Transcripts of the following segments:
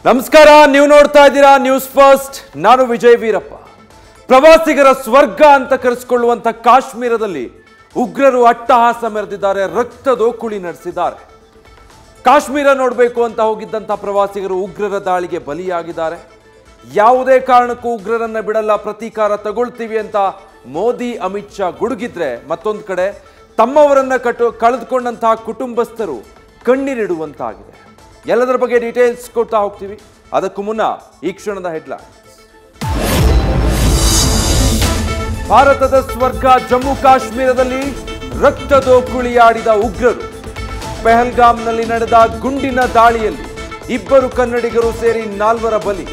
ನಮಸ್ಕಾರ, ನೀವು ನೋಡ್ತಾ ಇದ್ದೀರಾ ನ್ಯೂಸ್ ಫಸ್ಟ್. ನಾನು ವಿಜಯ್ ವೀರಪ್ಪ. ಪ್ರವಾಸಿಗರ ಸ್ವರ್ಗ ಅಂತ ಕರೆಸಿಕೊಳ್ಳುವಂತ ಕಾಶ್ಮೀರದಲ್ಲಿ ಉಗ್ರರು ಅಟ್ಟಹಾಸ ಮೆರೆದಿದ್ದಾರೆ, ರಕ್ತದೋಕುಳಿ ನಡೆಸಿದ್ದಾರೆ. ಕಾಶ್ಮೀರ ನೋಡಬೇಕು ಅಂತ ಹೋಗಿದ್ದಂತ ಪ್ರವಾಸಿಗರು ಉಗ್ರರ ದಾಳಿಗೆ ಬಲಿಯಾಗಿದ್ದಾರೆ. ಯಾವುದೇ ಕಾರಣಕ್ಕೂ ಉಗ್ರರನ್ನ ಬಿಡಲ್ಲ, ಪ್ರತೀಕಾರ ತಗೊಳ್ತೀವಿ ಅಂತ ಮೋದಿ ಅಮಿತ್ ಶಾ ಗುಡುಗಿದ್ರೆ, ಮತ್ತೊಂದು ಕಡೆ ತಮ್ಮವರನ್ನ ಕಳೆದುಕೊಂಡಂತಹ ಕುಟುಂಬಸ್ಥರು ಕಣ್ಣೀರಿಡುವಂತಾಗಿದೆ. ಎಲ್ಲದರ ಬಗ್ಗೆ ಡೀಟೇಲ್ಸ್ ಕೊಡ್ತಾ ಹೋಗ್ತೀವಿ. ಅದಕ್ಕೂ ಮುನ್ನ ಈ ಕ್ಷಣದ ಹೆಡ್ಲೈನ್ಸ್. ಭಾರತದ ಸ್ವರ್ಗ ಜಮ್ಮು ಕಾಶ್ಮೀರದಲ್ಲಿ ರಕ್ತದೋಕುಳಿಯಾಡಿದ ಉಗ್ರರು. ಪೆಹಲ್ಗಾಮ್ನಲ್ಲಿ ನಡೆದ ಗುಂಡಿನ ದಾಳಿಯಲ್ಲಿ 2 ಕನ್ನಡಿಗರು ಸೇರಿ 4 ಬಲಿ.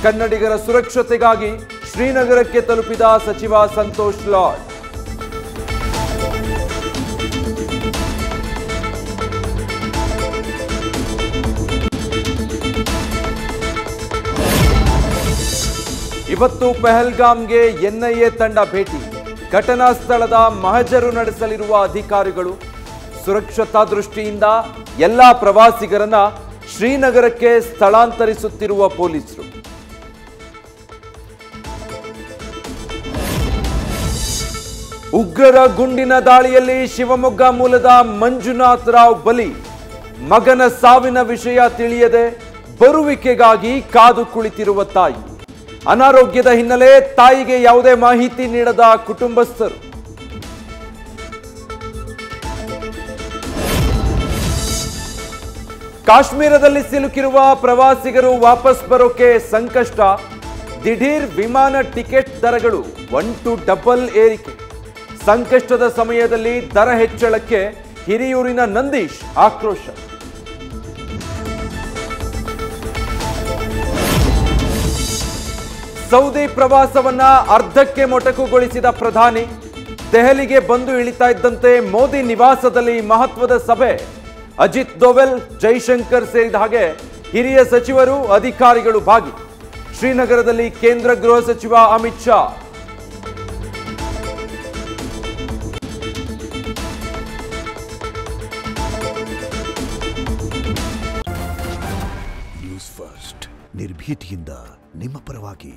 ಕನ್ನಡಿಗರ ಸುರಕ್ಷತೆಗಾಗಿ ಶ್ರೀನಗರಕ್ಕೆ ತಲುಪಿದ ಸಚಿವ ಸಂತೋಷ್ ಲಾಡ್. ಇವತ್ತು ಪೆಹಲ್ಗಾಮ್ಗೆ ಎನ್ಐಎ ತಂಡ ಭೇಟಿ. ಘಟನಾ ಸ್ಥಳದ ಮಹಜರು ನಡೆಸಲಿರುವ ಅಧಿಕಾರಿಗಳು. ಸುರಕ್ಷತಾ ದೃಷ್ಟಿಯಿಂದ ಎಲ್ಲಾ ಪ್ರವಾಸಿಗರನ್ನ ಶ್ರೀನಗರಕ್ಕೆ ಸ್ಥಳಾಂತರಿಸುತ್ತಿರುವ ಪೊಲೀಸರು. ಉಗ್ರರ ಗುಂಡಿನ ದಾಳಿಯಲ್ಲಿ ಶಿವಮೊಗ್ಗ ಮೂಲದ ಮಂಜುನಾಥ್ ರಾವ್ ಬಲಿ. ಮಗನ ಸಾವಿನ ವಿಷಯ ತಿಳಿಯದೆ ಬರುವಿಕೆಗಾಗಿ ಕಾದು ಕುಳಿತಿರುವ ತಾಯಿ. ಅನಾರೋಗ್ಯದ ಹಿನ್ನೆಲೆ ತಾಯಿಗೆ ಯಾವುದೇ ಮಾಹಿತಿ ನೀಡದ ಕುಟುಂಬಸ್ಥರು. ಕಾಶ್ಮೀರದಲ್ಲಿ ಸಿಲುಕಿರುವ ಪ್ರವಾಸಿಗರು ವಾಪಸ್ ಬರೋಕೆ ಸಂಕಷ್ಟ. ದಿಢೀರ್ ವಿಮಾನ ಟಿಕೆಟ್ ದರಗಳು 1 to 2 ಏರಿಕೆ. ಸಂಕಷ್ಟದ ಸಮಯದಲ್ಲಿ ದರ ಹೆಚ್ಚಳಕ್ಕೆ ಹಿರಿಯೂರಿನ ನಂದೀಶ್ ಆಕ್ರೋಶ. ಸೌದಿ ಪ್ರವಾಸವನ್ನ ಅರ್ಧಕ್ಕೆ ಮೊಟಕುಗೊಳಿಸಿದ ಪ್ರಧಾನಿ. ದೆಹಲಿಗೆ ಬಂದು ಇಳಿತಾ ಇದ್ದಂತೆ ಮೋದಿ ನಿವಾಸದಲ್ಲಿ ಮಹತ್ವದ ಸಭೆ. ಅಜಿತ್ ದೋವೆಲ್, ಜೈಶಂಕರ್ ಸೇರಿದ ಹಾಗೆ ಹಿರಿಯ ಸಚಿವರು, ಅಧಿಕಾರಿಗಳು ಭಾಗಿ. ಶ್ರೀನಗರದಲ್ಲಿ ಕೇಂದ್ರ ಗೃಹ ಸಚಿವ ಅಮಿತ್ ಶಾ. ನ್ಯೂಸ್ ಫಸ್ಟ್, ನಿರ್ಭೀತಿಯಿಂದ ನಿಮ್ಮ ಪರವಾಗಿ.